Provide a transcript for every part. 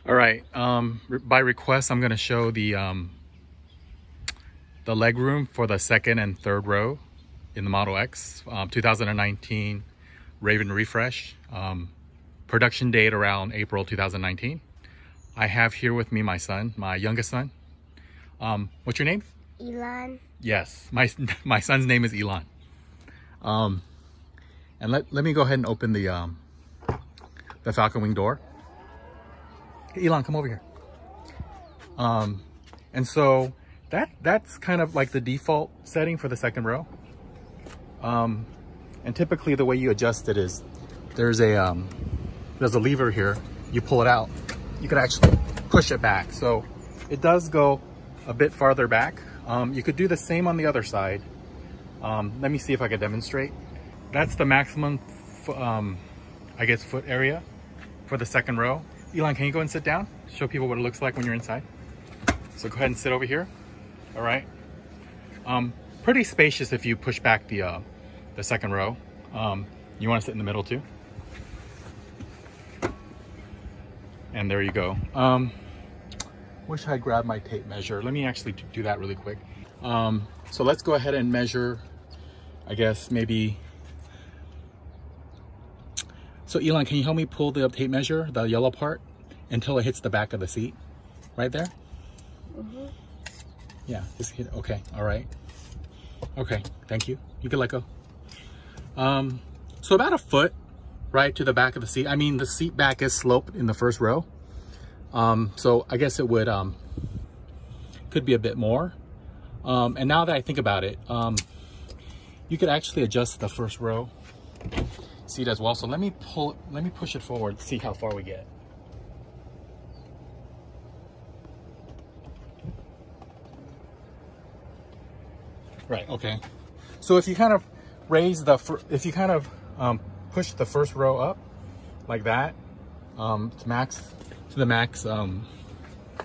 All right, by request, I'm gonna show the leg room for the second and third row in the Model X, 2019 Raven refresh. Production date around April 2019. I have here with me my son, my youngest son. What's your name? Elon. Yes, my son's name is Elon. And let me go ahead and open the Falcon Wing door. Hey, Elon, come over here. And so that's kind of like the default setting for the second row. And typically the way you adjust it is there's a lever here. You pull it out, you can actually push it back. So it does go a bit farther back. You could do the same on the other side. Let me see if I can demonstrate. That's the maximum, I guess, foot area for the second row. Elon, can you go and sit down? Show people what it looks like when you're inside. So go ahead and sit over here. All right. Pretty spacious if you push back the second row. You want to sit in the middle too. And there you go. Wish I grabbed my tape measure. Let me actually do that really quick. So let's go ahead and measure, I guess maybe. So Elon, can you help me pull the tape measure, the yellow part, until it hits the back of the seat? Right there? Mm-hmm. Yeah, just hit, okay, all right. Okay, thank you. You can let go. So about a foot, right, to the back of the seat. I mean, the seat back is sloped in the first row. So I guess it would, could be a bit more. And now that I think about it, you could actually adjust the first row seat as well. So let me push it forward, see how far we get. Right, okay. So if you kind of raise if you kind of push the first row up like that, to the max,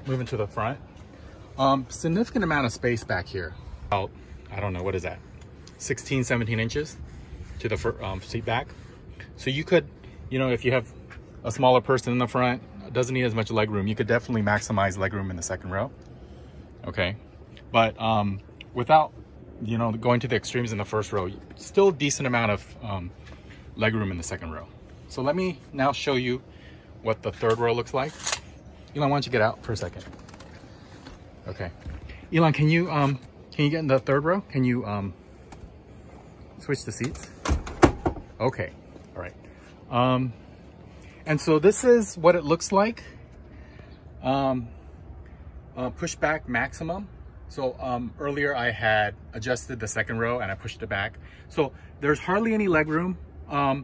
moving to the front, significant amount of space back here. About, I don't know, what is that? 16, 17 inches to the seat back. So you could, you know, if you have a smaller person in the front, doesn't need as much leg room, you could definitely maximize leg room in the second row. Okay. But without, you know, going to the extremes in the first row, still a decent amount of leg room in the second row. So let me now show you what the third row looks like. Elon, why don't you get out for a second? Okay. Elon, can you get in the third row? Can you switch the seats? Okay. All right. And so this is what it looks like. Pushback maximum. So earlier I had adjusted the second row and I pushed it back. So there's hardly any leg room. I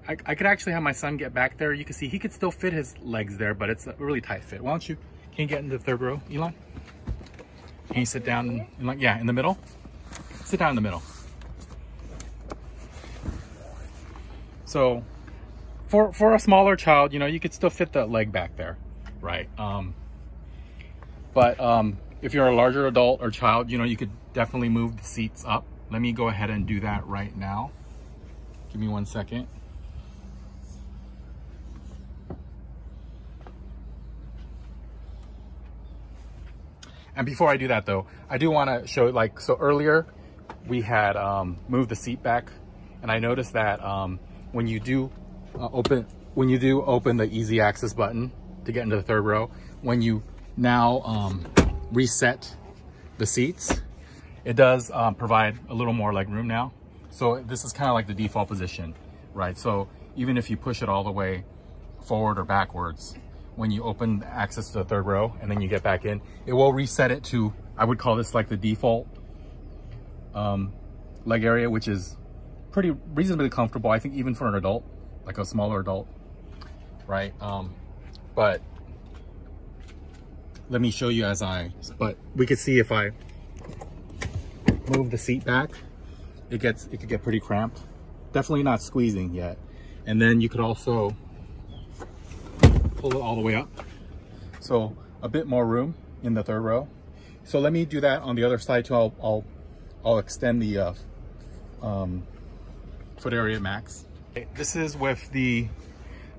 could actually have my son get back there. You can see he could still fit his legs there, but it's a really tight fit. Why don't you, can you get into the third row, Elon? Can you sit down in the middle? Sit down in the middle. So for a smaller child, you know, you could still fit the leg back there, right? But if you're a larger adult or child, you know, you could definitely move the seats up. Let me go ahead and do that right now. Give me 1 second. And before I do that though, I do want to show, like, so earlier we had moved the seat back, and I noticed that when you do open the easy access button to get into the third row, when you now reset the seats, it does provide a little more leg room now. So this is kind of like the default position, right? So even if you push it all the way forward or backwards, when you open access to the third row and then you get back in, it will reset it to, I would call this like the default leg area, which is pretty reasonably comfortable, I think, even for an adult, like a smaller adult, right? But let me show you but we could see if I move the seat back, it could get pretty cramped. Definitely not squeezing yet. And then you could also pull it all the way up. So a bit more room in the third row. So let me do that on the other side too. I'll extend the foot area max. This is with the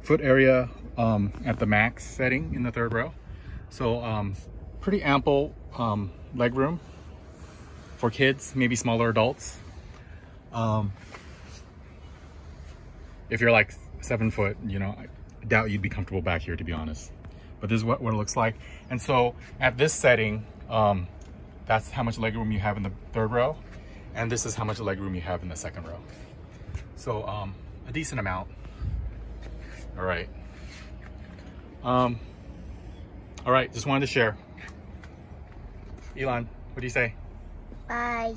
foot area at the max setting in the third row. So pretty ample leg room for kids, maybe smaller adults. If you're like 7 foot, you know, I doubt you'd be comfortable back here, to be honest. But this is what it looks like. And so at this setting, that's how much leg room you have in the third row. And this is how much leg room you have in the second row. So a decent amount. All right. All right, just wanted to share. Elon, what do you say? Bye.